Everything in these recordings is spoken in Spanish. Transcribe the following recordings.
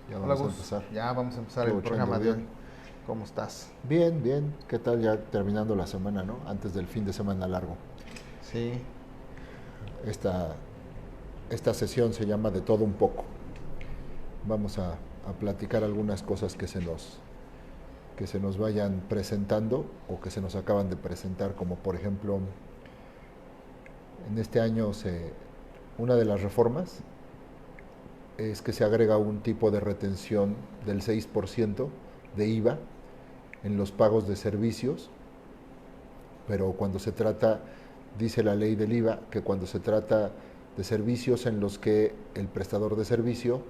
Ya Hola vamos a Gus, empezar. ya vamos a empezar el Aprovechando programa de bien. hoy. ¿Cómo estás? Bien, bien. ¿Qué tal ya terminando la semana, no? Antes del fin de semana largo. Sí, Esta, esta sesión se llama De todo un poco. Vamos a platicar algunas cosas que se nos vayan presentando o que se nos acaban de presentar, como por ejemplo, en este año una de las reformas es que se agrega un tipo de retención del 6% de IVA en los pagos de servicios, pero cuando se trata, dice la ley del IVA, que cuando se trata de servicios en los que el prestador de servicio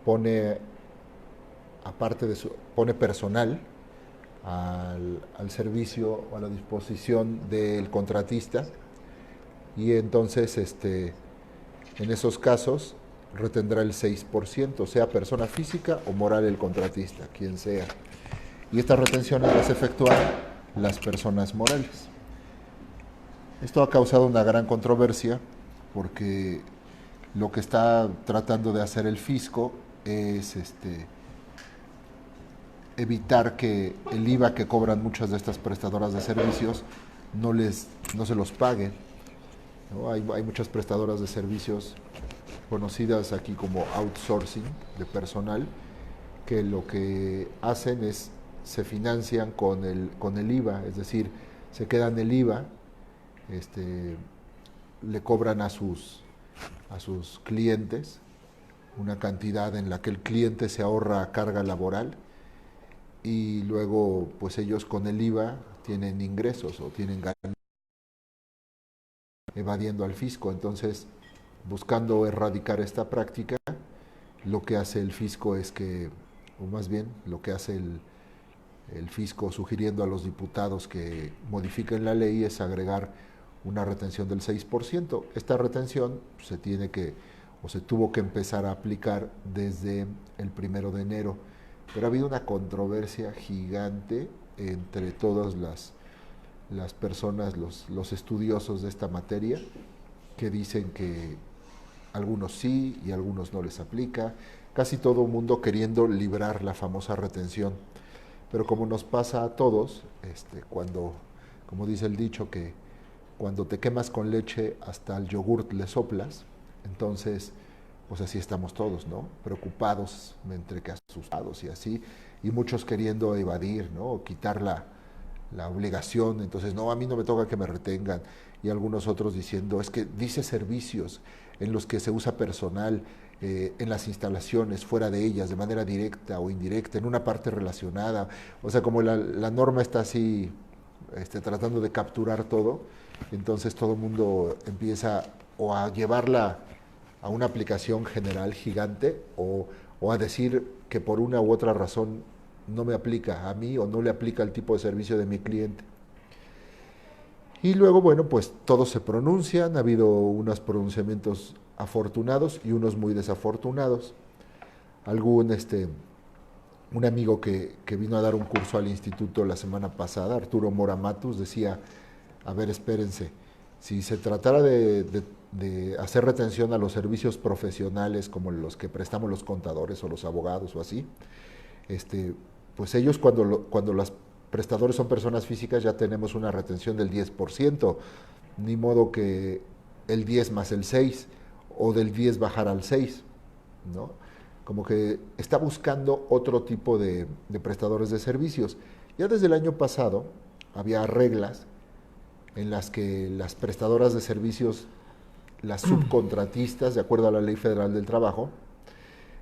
pone, pone personal al servicio o a la disposición del contratista, y entonces en esos casos retendrá el 6%, sea persona física o moral el contratista, quien sea. Y estas retenciones las efectúan las personas morales. Esto ha causado una gran controversia porque lo que está tratando de hacer el fisco es evitar que el IVA que cobran muchas de estas prestadoras de servicios no se los paguen, ¿no? Hay muchas prestadoras de servicios conocidas aquí como outsourcing de personal, que lo que hacen es se financian con el IVA, es decir, se quedan el IVA, este, le cobran a sus clientes una cantidad en la que el cliente se ahorra carga laboral, y luego pues ellos con el IVA tienen ingresos o tienen ganancias evadiendo al fisco. Entonces, buscando erradicar esta práctica, lo que hace el fisco es que, o más bien lo que hace el fisco sugiriendo a los diputados que modifiquen la ley, es agregar una retención del 6%. Esta retención se tiene que o se tuvo que empezar a aplicar desde el 1 de enero, pero ha habido una controversia gigante entre todas las personas, los estudiosos de esta materia, que dicen que algunos sí y algunos no les aplica, casi todo el mundo queriendo librar la famosa retención. Pero como nos pasa a todos, como dice el dicho, que cuando te quemas con leche hasta el yogurt le soplas, entonces pues así estamos todos, ¿no? Preocupados, entre que asustados y así, y muchos queriendo evadir, ¿no? O quitar la obligación, entonces no, a mí no me toca que me retengan, y algunos otros diciendo, es que dice servicios en los que se usa personal en las instalaciones, fuera de ellas, de manera directa o indirecta, en una parte relacionada, o sea, como la norma está así tratando de capturar todo, entonces todo el mundo empieza o a llevarla a una aplicación general gigante, o a decir que por una u otra razón no me aplica a mí o no le aplica el tipo de servicio de mi cliente. Y luego, bueno, pues todos se pronuncian, ha habido unos pronunciamientos afortunados y unos muy desafortunados. Algún, un amigo que vino a dar un curso al instituto la semana pasada, Arturo Mora Matus, decía, a ver, espérense, si se tratara de hacer retención a los servicios profesionales como los que prestamos los contadores o los abogados o así, este, pues ellos cuando los prestadores son personas físicas ya tenemos una retención del 10%, ni modo que el 10 más el 6 o del 10 bajar al 6, ¿no? Como que está buscando otro tipo de prestadores de servicios. Ya desde el año pasado había reglas en las que las prestadoras de servicios, las subcontratistas, de acuerdo a la Ley Federal del Trabajo,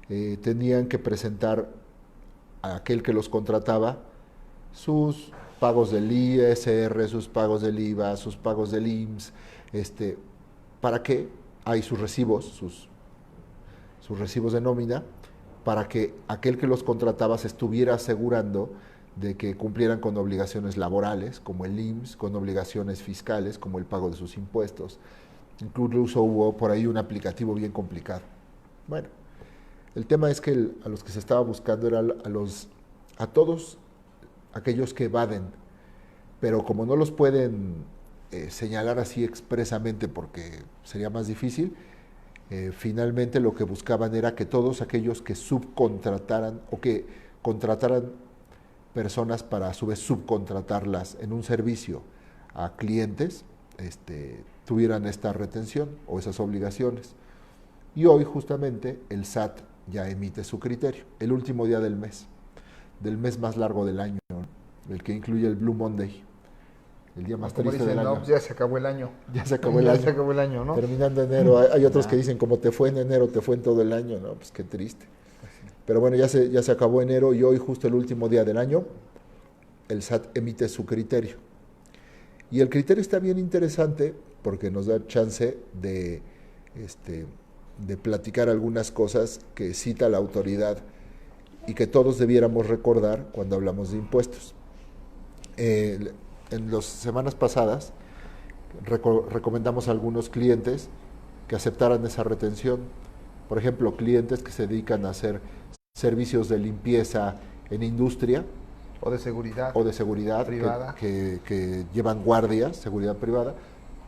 tenían que presentar a aquel que los contrataba sus pagos del ISR, sus pagos del IVA, sus pagos del IMSS, para que hay sus recibos de nómina, para que aquel que los contrataba se estuviera asegurando de que cumplieran con obligaciones laborales, como el IMSS, con obligaciones fiscales, como el pago de sus impuestos. Incluso hubo por ahí un aplicativo bien complicado. Bueno, el tema es que a los que se estaba buscando era a todos aquellos que evaden, pero como no los pueden señalar así expresamente porque sería más difícil, Finalmente lo que buscaban era que todos aquellos que subcontrataran o que contrataran personas para a su vez subcontratarlas en un servicio a clientes, tuvieran esta retención o esas obligaciones. Y hoy justamente el SAT ya emite su criterio, el último día del mes más largo del año, ¿no? El que incluye el Blue Monday, el día más Como triste dicen, del no, año. pues ya se acabó el año. Ya se acabó el Ya año. se acabó el año, ¿no? Terminando enero. Hay otros que dicen, como te fue en enero, te fue en todo el año, ¿no? Pues qué triste. Pero bueno, ya se acabó enero y hoy, justo el último día del año, el SAT emite su criterio. Y el criterio está bien interesante porque nos da chance de platicar algunas cosas que cita la autoridad y que todos debiéramos recordar cuando hablamos de impuestos. En las semanas pasadas recomendamos a algunos clientes que aceptaran esa retención. Por ejemplo, clientes que se dedican a hacer servicios de limpieza en industria O de seguridad privada, que llevan guardias, seguridad privada,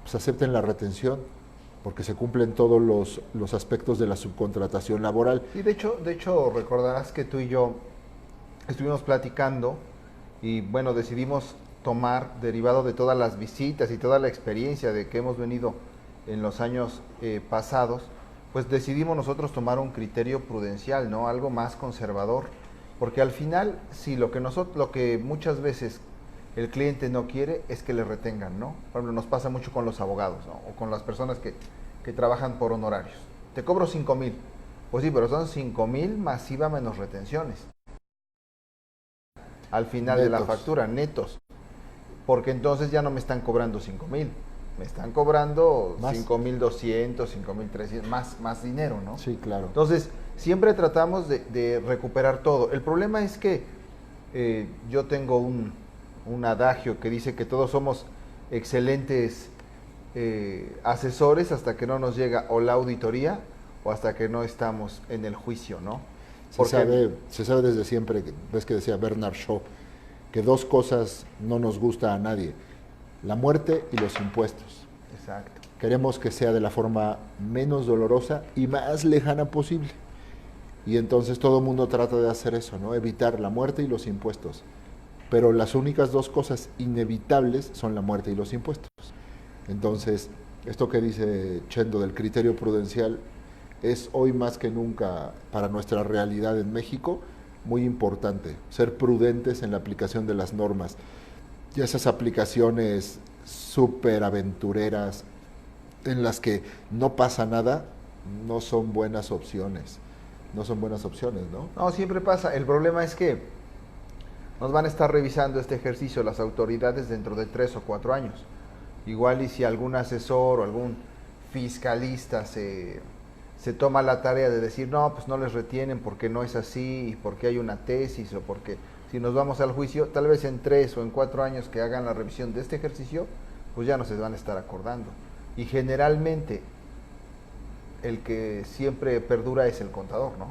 pues acepten la retención porque se cumplen todos los aspectos de la subcontratación laboral. Y de hecho recordarás que tú y yo estuvimos platicando y bueno, decidimos tomar, derivado de todas las visitas y toda la experiencia de que hemos venido en los años pasados, pues decidimos nosotros tomar un criterio prudencial, ¿no? Algo más conservador, porque al final, sí, lo que muchas veces el cliente no quiere es que le retengan, ¿no? Por ejemplo, nos pasa mucho con los abogados, ¿no? O con las personas que trabajan por honorarios. Te cobro 5,000. Pues sí, pero son 5,000 más IVA menos retenciones. Al final Netos. de la factura, netos. Porque entonces ya no me están cobrando 5,000. Me están cobrando Más. 5,200, 5,300, más dinero, ¿no? Sí, claro. Entonces, siempre tratamos de recuperar todo. El problema es que yo tengo un adagio que dice que todos somos excelentes asesores hasta que no nos llega o la auditoría o hasta que no estamos en el juicio, ¿no? Se sabe desde siempre, ves que decía Bernard Shaw, que dos cosas no nos gusta a nadie: la muerte y los impuestos. Exacto. Queremos que sea de la forma menos dolorosa y más lejana posible. Y entonces todo el mundo trata de hacer eso, ¿no? Evitar la muerte y los impuestos. Pero las únicas dos cosas inevitables son la muerte y los impuestos. Entonces, esto que dice Chendo del criterio prudencial es hoy más que nunca para nuestra realidad en México muy importante. Ser prudentes en la aplicación de las normas. Y esas aplicaciones súper aventureras en las que no pasa nada, no son buenas opciones. No son buenas opciones, ¿no? No, siempre pasa. El problema es que nos van a estar revisando este ejercicio las autoridades dentro de 3 o 4 años. Igual y si algún asesor o algún fiscalista se toma la tarea de decir, no, pues no les retienen porque no es así, y porque hay una tesis, o porque si nos vamos al juicio, tal vez en 3 o en 4 años que hagan la revisión de este ejercicio, pues ya no se van a estar acordando. Y generalmente el que siempre perdura es el contador, ¿no?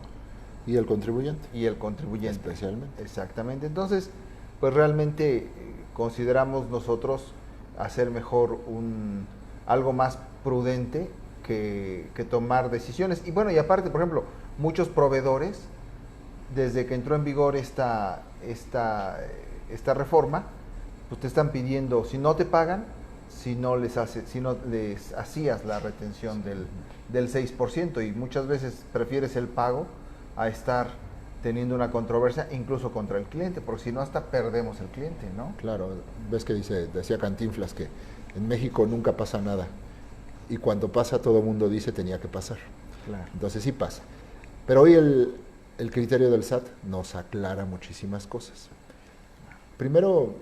Y el contribuyente. Y el contribuyente. Especialmente. Exactamente. Entonces, pues realmente consideramos nosotros hacer mejor algo más prudente que tomar decisiones. Y bueno, y aparte, por ejemplo, muchos proveedores, desde que entró en vigor esta reforma, pues te están pidiendo, si no te pagan, si no les hacías la retención del 6%, y muchas veces prefieres el pago a estar teniendo una controversia incluso contra el cliente, porque si no hasta perdemos el cliente, ¿no? Claro, ves que decía Cantinflas que en México nunca pasa nada y cuando pasa todo el mundo dice tenía que pasar. Claro. Entonces sí pasa. Pero hoy el criterio del SAT nos aclara muchísimas cosas. Primero,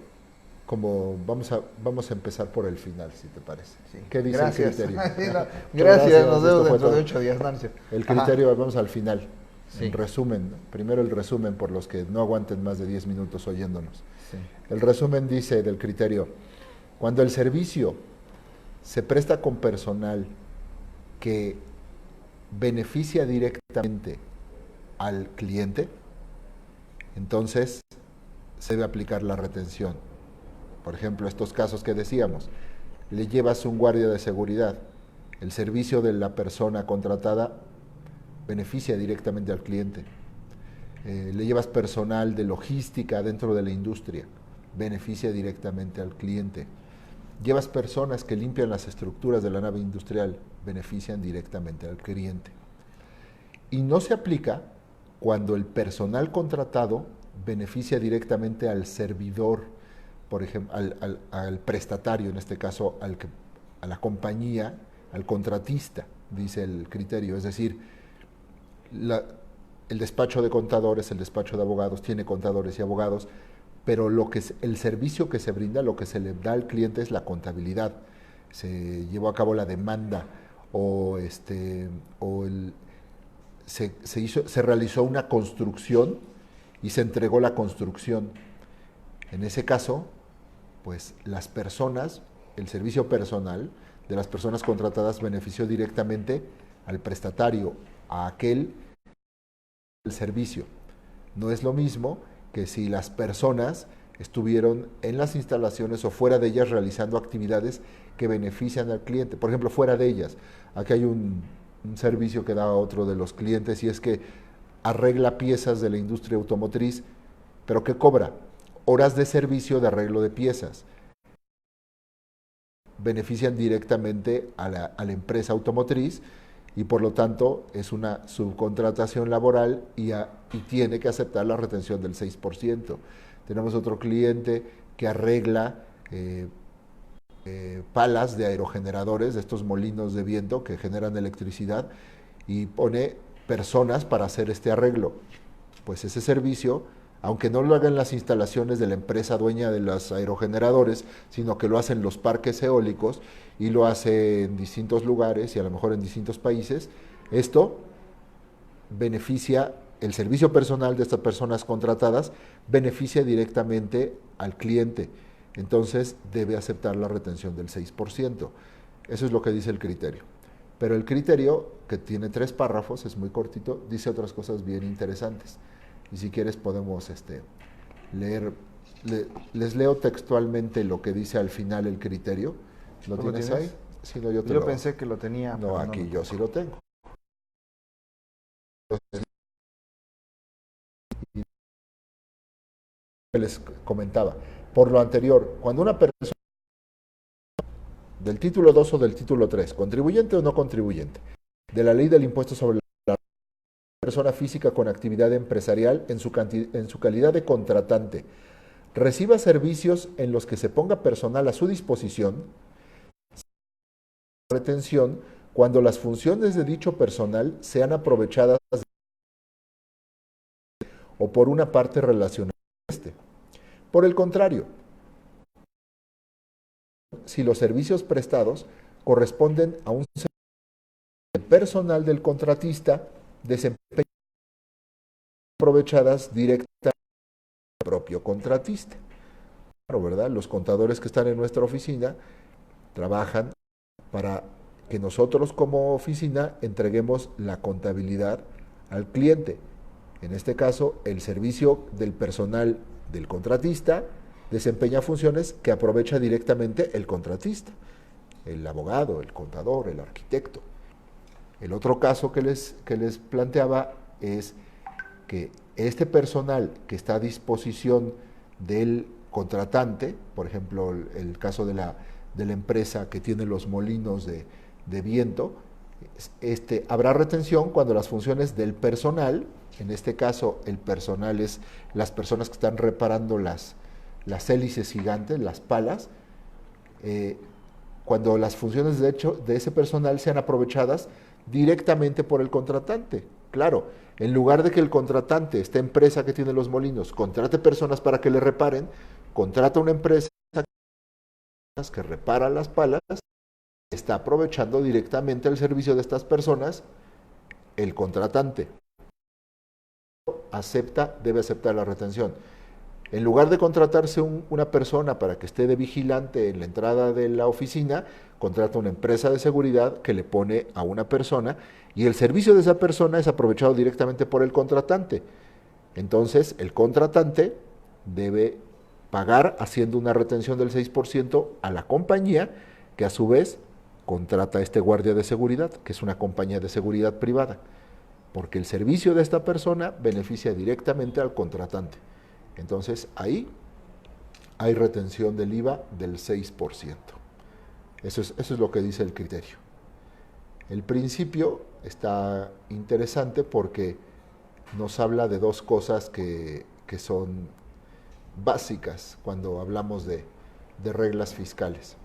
como vamos a empezar por el final, si te parece. Sí. ¿Qué dice Gracias. el criterio? Sí, no, gracias, nos vemos dentro de todo. 8 días. No, no sé. El criterio, vamos al final. Sí. En resumen, primero el resumen por los que no aguanten más de 10 minutos oyéndonos. Sí. El resumen dice del criterio: cuando el servicio se presta con personal que beneficia directamente al cliente, entonces se debe aplicar la retención. Por ejemplo, estos casos que decíamos, le llevas un guardia de seguridad El servicio de la persona contratada beneficia directamente al cliente. Le llevas personal de logística dentro de la industria, beneficia directamente al cliente. Llevas personas que limpian las estructuras de la nave industrial, benefician directamente al cliente. Y no se aplica cuando el personal contratado beneficia directamente al servidor, por ejemplo, al prestatario, en este caso a la compañía, al contratista, dice el criterio. Es decir, el despacho de contadores, el despacho de abogados, tiene contadores y abogados, pero el servicio que se brinda, lo que se le da al cliente es la contabilidad. Se llevó a cabo la demanda se realizó una construcción y se entregó la construcción. En ese caso, pues las personas, el servicio personal de las personas contratadas benefició directamente al prestatario, a aquel el servicio. No es lo mismo que si las personas estuvieron en las instalaciones o fuera de ellas realizando actividades que benefician al cliente. Por ejemplo, fuera de ellas. Aquí hay un servicio que da otro de los clientes y es que arregla piezas de la industria automotriz, pero ¿qué cobra? Horas de servicio de arreglo de piezas. Benefician directamente a la empresa automotriz y por lo tanto es una subcontratación laboral y tiene que aceptar la retención del 6%. Tenemos otro cliente que arregla palas de aerogeneradores, de estos molinos de viento que generan electricidad, y pone personas para hacer este arreglo. Pues ese servicio, aunque no lo hagan las instalaciones de la empresa dueña de los aerogeneradores, sino que lo hacen los parques eólicos y lo hace en distintos lugares y a lo mejor en distintos países, esto beneficia, el servicio personal de estas personas contratadas beneficia directamente al cliente. Entonces debe aceptar la retención del 6%. Eso es lo que dice el criterio. Pero el criterio, que tiene 3 párrafos, es muy cortito, dice otras cosas bien interesantes. Y si quieres podemos leer, les leo textualmente lo que dice al final el criterio. ¿Lo tienes ahí? Si no, yo pensé que lo tenía. No, aquí yo sí lo tengo. Les comentaba, por lo anterior, cuando una persona del título 2 o del título 3, contribuyente o no contribuyente, de la ley del impuesto sobre la persona física con actividad empresarial en su calidad de contratante, reciba servicios en los que se ponga personal a su disposición, retención cuando las funciones de dicho personal sean aprovechadas o por una parte relacionada a este. Por el contrario, si los servicios prestados corresponden a un servicio personal del contratista, desempeñan aprovechadas directamente al propio contratista. Claro, ¿verdad? Los contadores que están en nuestra oficina trabajan para que nosotros como oficina entreguemos la contabilidad al cliente. En este caso, el servicio del personal del contratista desempeña funciones que aprovecha directamente el contratista, el abogado, el contador, el arquitecto. El otro caso que les planteaba es que este personal que está a disposición del contratante, por ejemplo, el caso de la empresa que tiene los molinos de viento, habrá retención cuando las funciones del personal, en este caso el personal es las personas que están reparando las hélices gigantes, las palas, cuando las funciones de ese personal sean aprovechadas directamente por el contratante. Claro, en lugar de que el contratante, esta empresa que tiene los molinos, contrate personas para que le reparen, contrata una empresa que repara las palas, está aprovechando directamente el servicio de estas personas, el contratante debe aceptar la retención. En lugar de contratarse una persona para que esté de vigilante en la entrada de la oficina, contrata una empresa de seguridad que le pone a una persona y el servicio de esa persona es aprovechado directamente por el contratante. Entonces, el contratante debe pagar haciendo una retención del 6% a la compañía, que a su vez contrata a este guardia de seguridad, que es una compañía de seguridad privada, porque el servicio de esta persona beneficia directamente al contratante. Entonces, ahí hay retención del IVA del 6%. Eso es lo que dice el criterio. El principio está interesante porque nos habla de dos cosas que son básicas cuando hablamos de reglas fiscales.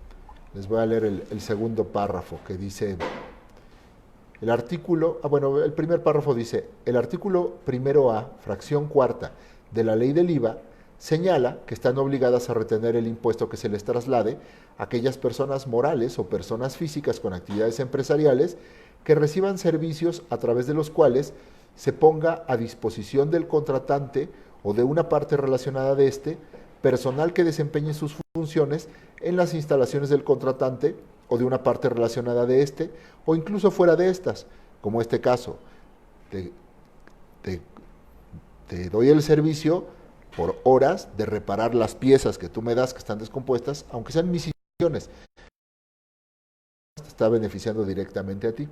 Les voy a leer el segundo párrafo que dice, el primer párrafo dice, el artículo primero A, fracción cuarta de la ley del IVA, señala que están obligadas a retener el impuesto que se les traslade a aquellas personas morales o personas físicas con actividades empresariales que reciban servicios a través de los cuales se ponga a disposición del contratante o de una parte relacionada de este, personal que desempeñe sus funciones en las instalaciones del contratante o de una parte relacionada de este, o incluso fuera de estas, como este caso. Te doy el servicio por horas de reparar las piezas que tú me das que están descompuestas, aunque sean mis funciones. Te está beneficiando directamente a ti.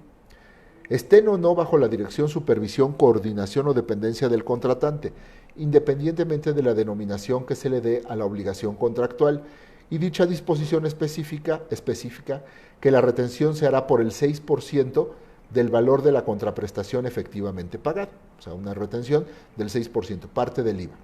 Estén o no bajo la dirección, supervisión, coordinación o dependencia del contratante, independientemente de la denominación que se le dé a la obligación contractual, y dicha disposición específica que la retención se hará por el 6% del valor de la contraprestación efectivamente pagada, o sea, una retención del 6%, parte del IVA.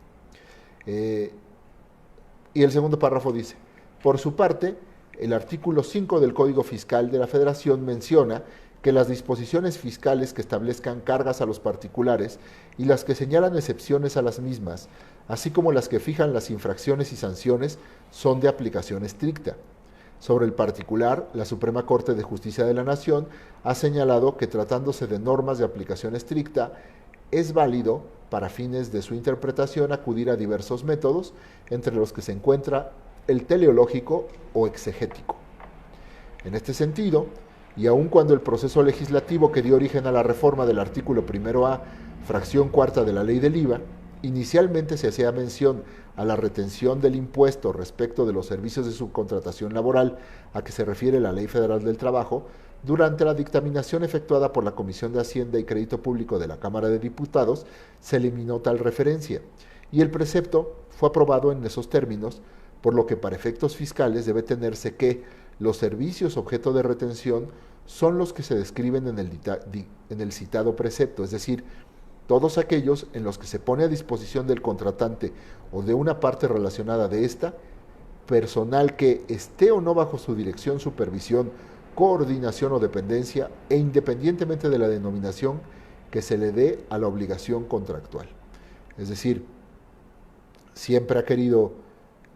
Y el segundo párrafo dice, por su parte, el artículo 5 del Código Fiscal de la Federación menciona que las disposiciones fiscales que establezcan cargas a los particulares y las que señalan excepciones a las mismas, así como las que fijan las infracciones y sanciones, son de aplicación estricta. Sobre el particular, la Suprema Corte de Justicia de la Nación ha señalado que tratándose de normas de aplicación estricta, es válido, para fines de su interpretación, acudir a diversos métodos, entre los que se encuentra el teleológico o exegético. En este sentido, y aun cuando el proceso legislativo que dio origen a la reforma del artículo primero A, fracción cuarta de la ley del IVA, inicialmente se hacía mención a la retención del impuesto respecto de los servicios de subcontratación laboral a que se refiere la Ley Federal del Trabajo, durante la dictaminación efectuada por la Comisión de Hacienda y Crédito Público de la Cámara de Diputados, se eliminó tal referencia, y el precepto fue aprobado en esos términos, por lo que para efectos fiscales debe tenerse que los servicios objeto de retención son los que se describen en el citado precepto, es decir, todos aquellos en los que se pone a disposición del contratante o de una parte relacionada de esta, personal que esté o no bajo su dirección, supervisión, coordinación o dependencia, e independientemente de la denominación que se le dé a la obligación contractual. Es decir, siempre ha querido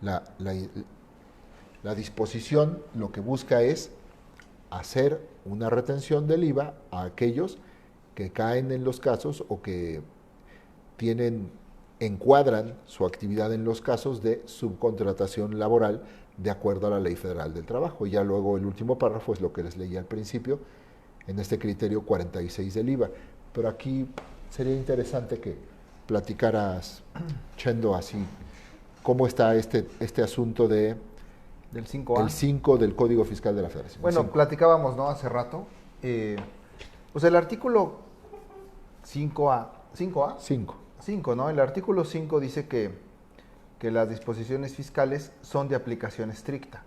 la disposición, lo que busca es hacer una retención del IVA a aquellos que caen en los casos o que encuadran su actividad en los casos de subcontratación laboral de acuerdo a la Ley Federal del Trabajo. Y ya luego el último párrafo es lo que les leí al principio, en este criterio 46 del IVA. Pero aquí sería interesante que platicaras, Chendo, así, cómo está este asunto del 5A. El 5 del Código Fiscal de la Federación. Bueno, platicábamos, ¿no?, hace rato. Pues el artículo 5A, 5, ¿no? El artículo 5 dice que las disposiciones fiscales son de aplicación estricta,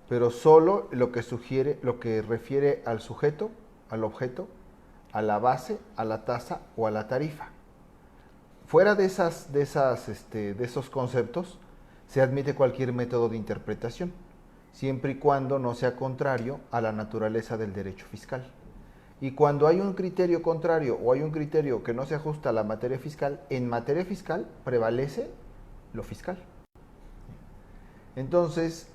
pero solo lo que refiere al sujeto, al objeto, a la base, a la tasa o a la tarifa. Fuera de esos conceptos, se admite cualquier método de interpretación, siempre y cuando no sea contrario a la naturaleza del derecho fiscal. Y cuando hay un criterio contrario o hay un criterio que no se ajusta a la materia fiscal, en materia fiscal prevalece lo fiscal. Entonces,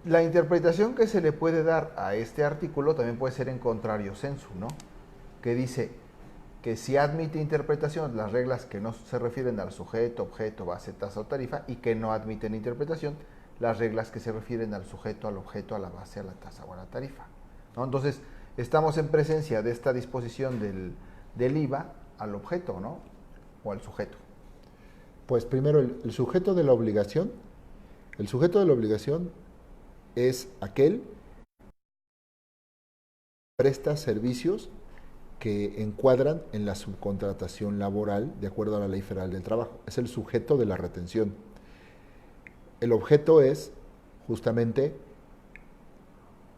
la interpretación que se le puede dar a este artículo también puede ser en contrario sensu, ¿no? Que dice que sí admite interpretación las reglas que no se refieren al sujeto, objeto, base, tasa o tarifa, y que no admiten interpretación las reglas que se refieren al sujeto, al objeto, a la base, a la tasa o a la tarifa, ¿no? Entonces, estamos en presencia de esta disposición del IVA al objeto, ¿no?, o al sujeto. Pues primero, el sujeto de la obligación. El sujeto de la obligación es aquel presta servicios que encuadran en la subcontratación laboral de acuerdo a la Ley Federal del Trabajo. Es el sujeto de la retención. El objeto es justamente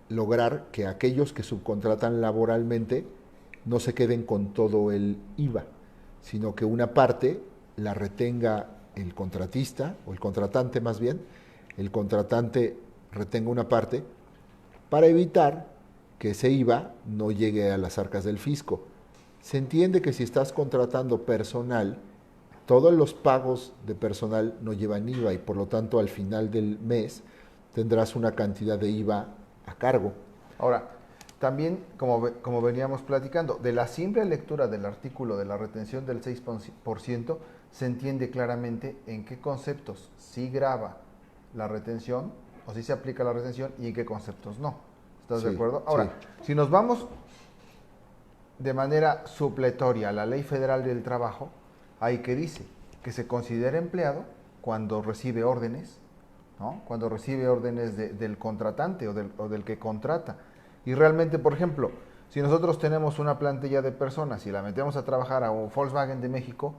lograr que aquellos que subcontratan laboralmente no se queden con todo el IVA, sino que una parte la retenga el contratista, o el contratante más bien, el contratante retenga una parte para evitar que ese IVA no llegue a las arcas del fisco. Se entiende que si estás contratando personal, todos los pagos de personal no llevan IVA y por lo tanto al final del mes tendrás una cantidad de IVA a cargo. Ahora, también, como veníamos platicando, de la simple lectura del artículo de la retención del 6%, se entiende claramente en qué conceptos sí grava la retención, o sí se aplica la retención, y en qué conceptos no. ¿Estás de acuerdo? Ahora, sí. Si nos vamos de manera supletoria a la Ley Federal del Trabajo, ahí que dice que se considera empleado cuando recibe órdenes, ¿no? Cuando recibe órdenes del contratante o del que contrata. Y realmente, por ejemplo, si nosotros tenemos una plantilla de personas y la metemos a trabajar a un Volkswagen de México,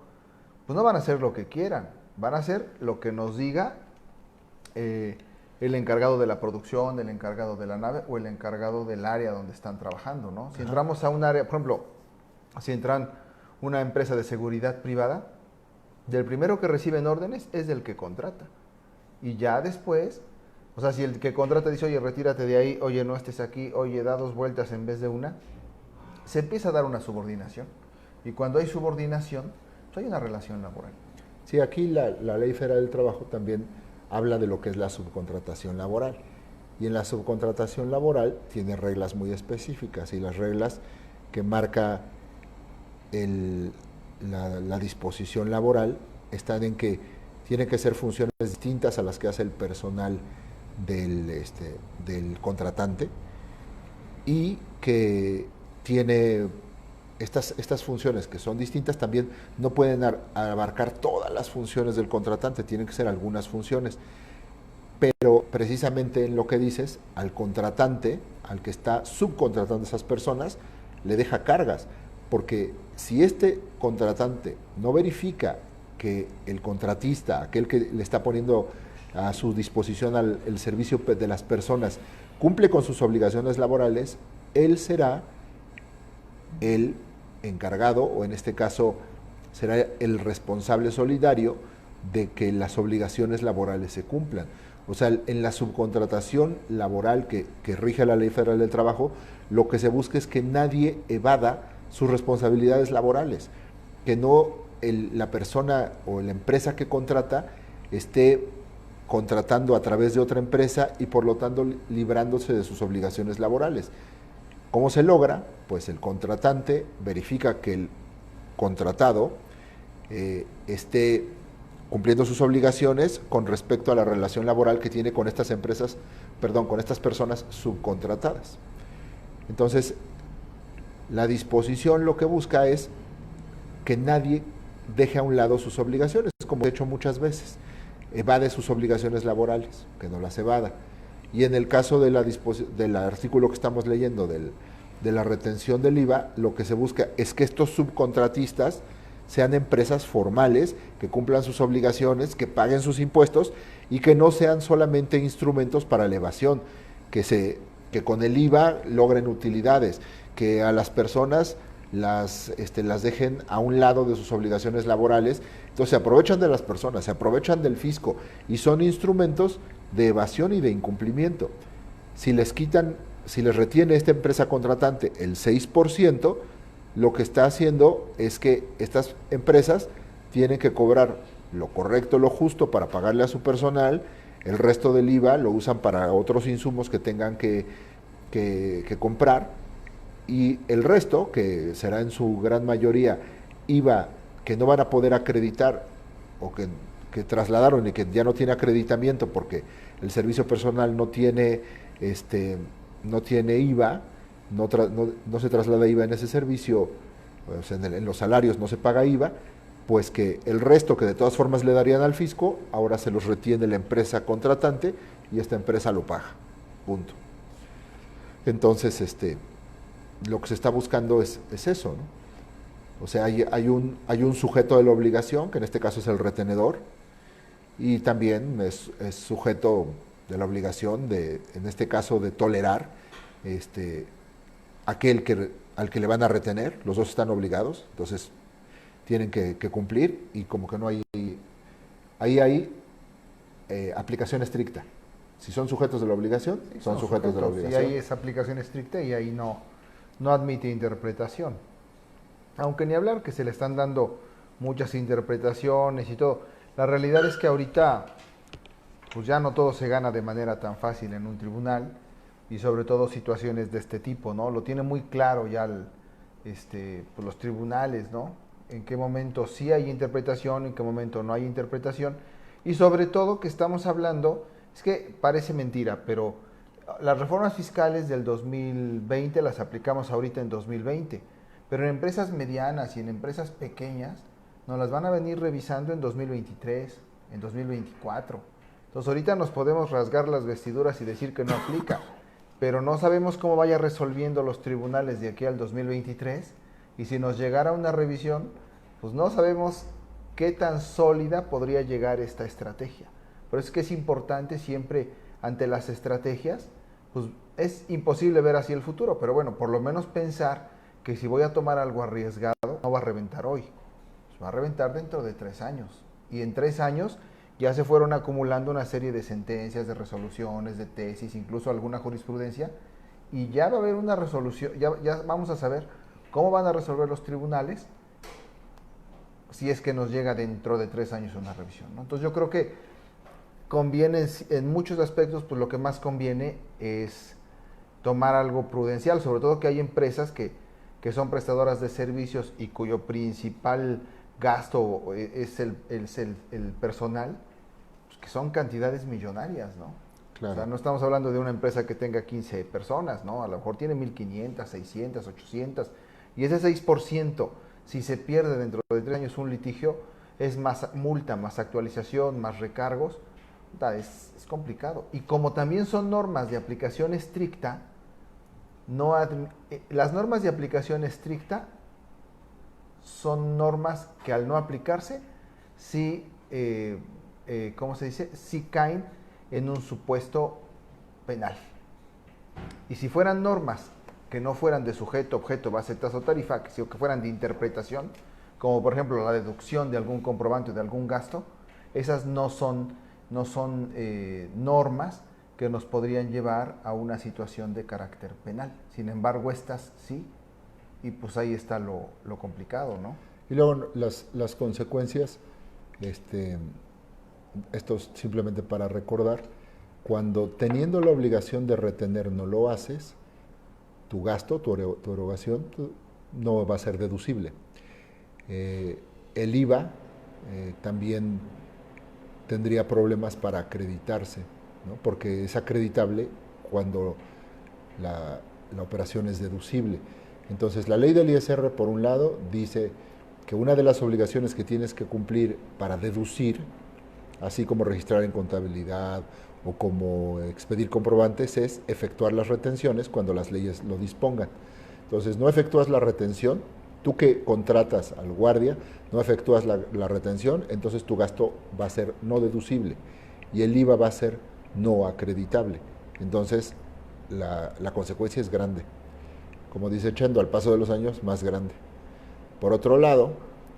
pues no van a hacer lo que quieran, van a hacer lo que nos diga el encargado de la producción, el encargado de la nave o el encargado del área donde están trabajando, ¿no? Si entramos a un área, por ejemplo, si entran una empresa de seguridad privada, del primero que reciben órdenes es del que contrata. Y ya después, o sea, si el que contrata dice, oye, retírate de ahí, oye, no estés aquí, oye, da 2 vueltas en vez de una, se empieza a dar una subordinación. Y cuando hay subordinación, pues hay una relación laboral. Sí, aquí la Ley Federal del Trabajo también habla de lo que es la subcontratación laboral. Y en la subcontratación laboral tiene reglas muy específicas, y las reglas que marca la disposición laboral están en que tienen que ser funciones distintas a las que hace el personal del contratante, y que tiene estas funciones que son distintas también no pueden abarcar todas las funciones del contratante, tienen que ser algunas funciones, pero precisamente en lo que dices, al contratante, al que está subcontratando a esas personas, le deja cargas, porque si este contratante no verifica que el contratista, aquel que le está poniendo a su disposición el servicio de las personas, cumple con sus obligaciones laborales, él será el encargado, o en este caso será el responsable solidario de que las obligaciones laborales se cumplan. O sea, en la subcontratación laboral que rige la Ley Federal del Trabajo, lo que se busca es que nadie evada sus responsabilidades laborales, que no la persona o la empresa que contrata esté contratando a través de otra empresa y por lo tanto librándose de sus obligaciones laborales. ¿Cómo se logra? Pues el contratante verifica que el contratado esté cumpliendo sus obligaciones con respecto a la relación laboral que tiene con estas empresas, con estas personas subcontratadas. Entonces, la disposición lo que busca es que nadie deje a un lado sus obligaciones, como he hecho muchas veces, evade sus obligaciones laborales, que no las evada. Y en el caso de del artículo que estamos leyendo de la retención del IVA, lo que se busca es que estos subcontratistas sean empresas formales, que cumplan sus obligaciones, que paguen sus impuestos y que no sean solamente instrumentos para la evasión, que con el IVA logren utilidades, que a las personas las dejen a un lado de sus obligaciones laborales. Entonces se aprovechan de las personas, se aprovechan del fisco y son instrumentos de evasión y de incumplimiento. Si les retiene esta empresa contratante el 6%, lo que está haciendo es que estas empresas tienen que cobrar lo correcto, lo justo para pagarle a su personal, el resto del IVA lo usan para otros insumos que tengan que comprar, y el resto, que será en su gran mayoría IVA que no van a poder acreditar o que trasladaron y que ya no tiene acreditamiento porque el servicio personal no tiene IVA, no se traslada IVA en ese servicio, o sea, en los salarios no se paga IVA, pues que el resto que de todas formas le darían al fisco, ahora se los retiene la empresa contratante y esta empresa lo paga, punto. Entonces, lo que se está buscando es eso, ¿no? O sea, hay un sujeto de la obligación, que en este caso es el retenedor, y también es sujeto de la obligación de, en este caso, de tolerar este, al que le van a retener. Los dos están obligados, entonces tienen que cumplir, y como que no hay, ahí hay aplicación estricta. Si son sujetos de la obligación, Sí, son sujetos de la obligación. Y ahí es aplicación estricta y ahí no admite interpretación. Aunque ni hablar que se le están dando muchas interpretaciones y todo. La realidad es que ahorita pues ya no todo se gana de manera tan fácil en un tribunal, y sobre todo situaciones de este tipo, ¿no? Lo tiene muy claro ya pues los tribunales, ¿no? En qué momento sí hay interpretación, en qué momento no hay interpretación, y sobre todo que estamos hablando, es que parece mentira, pero las reformas fiscales del 2020 las aplicamos ahorita en 2020, pero en empresas medianas y en empresas pequeñas nos las van a venir revisando en 2023, en 2024. Entonces ahorita nos podemos rasgar las vestiduras y decir que no aplica, pero no sabemos cómo vaya resolviendo los tribunales de aquí al 2023, y si nos llegara una revisión, pues no sabemos qué tan sólida podría llegar esta estrategia. Por eso es que es importante siempre ante las estrategias, pues es imposible ver así el futuro, pero bueno, por lo menos pensar que si voy a tomar algo arriesgado, no va a reventar hoy, pues va a reventar dentro de 3 años. Y en 3 años ya se fueron acumulando una serie de sentencias, de resoluciones, de tesis, incluso alguna jurisprudencia, y ya va a haber una resolución, ya vamos a saber cómo van a resolver los tribunales si es que nos llega dentro de 3 años una revisión, ¿no? Entonces yo creo que conviene en muchos aspectos, pues lo que más conviene es tomar algo prudencial, sobre todo que hay empresas que son prestadoras de servicios y cuyo principal gasto es el personal, pues que son cantidades millonarias, ¿no? Claro. O sea, no estamos hablando de una empresa que tenga 15 personas, ¿no? A lo mejor tiene 1,500, 600, 800, y ese 6%, si se pierde dentro de 3 años un litigio, es más multa, más actualización, más recargos. Es complicado. Y como también son normas de aplicación estricta, las normas de aplicación estricta son normas que al no aplicarse, sí, ¿cómo se dice? Sí caen en un supuesto penal. Y si fueran normas que no fueran de sujeto, objeto, base, tasa o tarifa, sino que fueran de interpretación, como por ejemplo la deducción de algún comprobante o de algún gasto, esas no son normas que nos podrían llevar a una situación de carácter penal. Sin embargo, estas sí, y pues ahí está lo complicado, ¿no? Y luego las consecuencias, esto es simplemente para recordar, cuando teniendo la obligación de retener no lo haces, tu gasto, tu erogación, no va a ser deducible. El IVA también tendría problemas para acreditarse, ¿no? Porque es acreditable cuando la operación es deducible. Entonces, la ley del ISR, por un lado, dice que una de las obligaciones que tienes que cumplir para deducir, así como registrar en contabilidad o como expedir comprobantes, es efectuar las retenciones cuando las leyes lo dispongan. Entonces, no efectúas la retención, tú que contratas al guardia, no efectúas la retención, entonces tu gasto va a ser no deducible y el IVA va a ser no acreditable. Entonces, la consecuencia es grande. Como dice Chendo, al paso de los años, más grande. Por otro lado,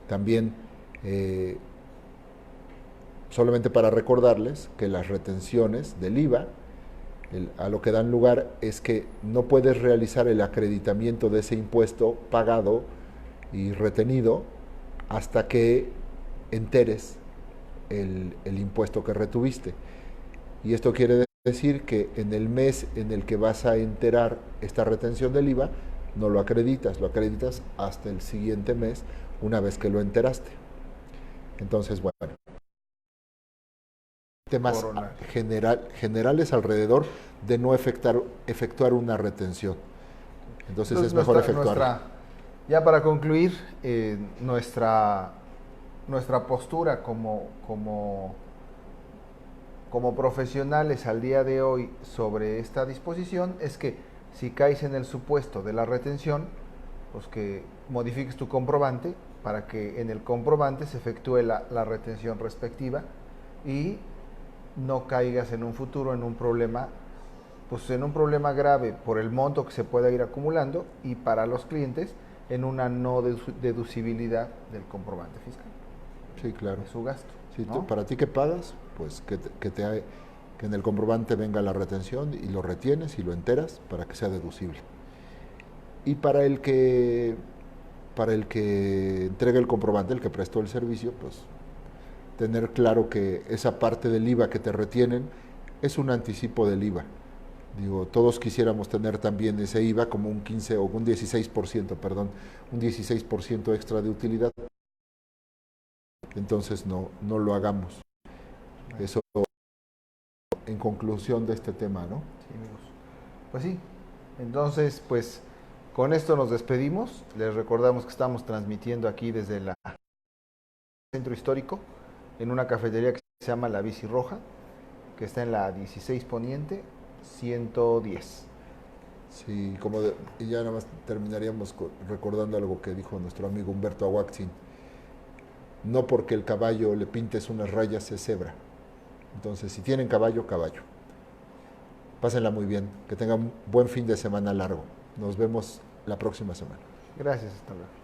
también, solamente para recordarles que las retenciones del IVA, a lo que dan lugar es que no puedes realizar el acreditamiento de ese impuesto pagado y retenido hasta que enteres el impuesto que retuviste. Y esto quiere decir que en el mes en el que vas a enterar esta retención del IVA, no lo acreditas hasta el siguiente mes, una vez que lo enteraste. Entonces, bueno, temas generales alrededor de no efectuar una retención. Entonces es mejor efectuar. Ya para concluir, nuestra postura como profesionales al día de hoy sobre esta disposición es que Si caes en el supuesto de la retención, pues que modifiques tu comprobante para que en el comprobante se efectúe la retención respectiva y no caigas en un futuro en un problema, pues en un problema grave por el monto que se pueda ir acumulando y para los clientes en una no deducibilidad del comprobante fiscal. Sí, claro. De su gasto. Sí, ¿no? para ti que pagas, pues que en el comprobante venga la retención y lo retienes y lo enteras para que sea deducible. Y para el que entrega el comprobante, el que prestó el servicio, pues tener claro que esa parte del IVA que te retienen es un anticipo del IVA. Digo, todos quisiéramos tener también ese IVA como un 15 o un 16%, perdón, un 16% extra de utilidad. Entonces no lo hagamos. Eso en conclusión de este tema, ¿no? Sí, amigos. Pues sí, entonces pues con esto nos despedimos. Les recordamos que estamos transmitiendo aquí desde el centro histórico en una cafetería que se llama La Bici Roja, que está en la 16 Poniente 110. Sí, y ya nada más terminaríamos recordando algo que dijo nuestro amigo Humberto Aguaxin. No porque el caballo le pintes unas rayas es cebra. Entonces, si tienen caballo, caballo. Pásenla muy bien, que tengan un buen fin de semana largo. Nos vemos la próxima semana. Gracias, hasta luego.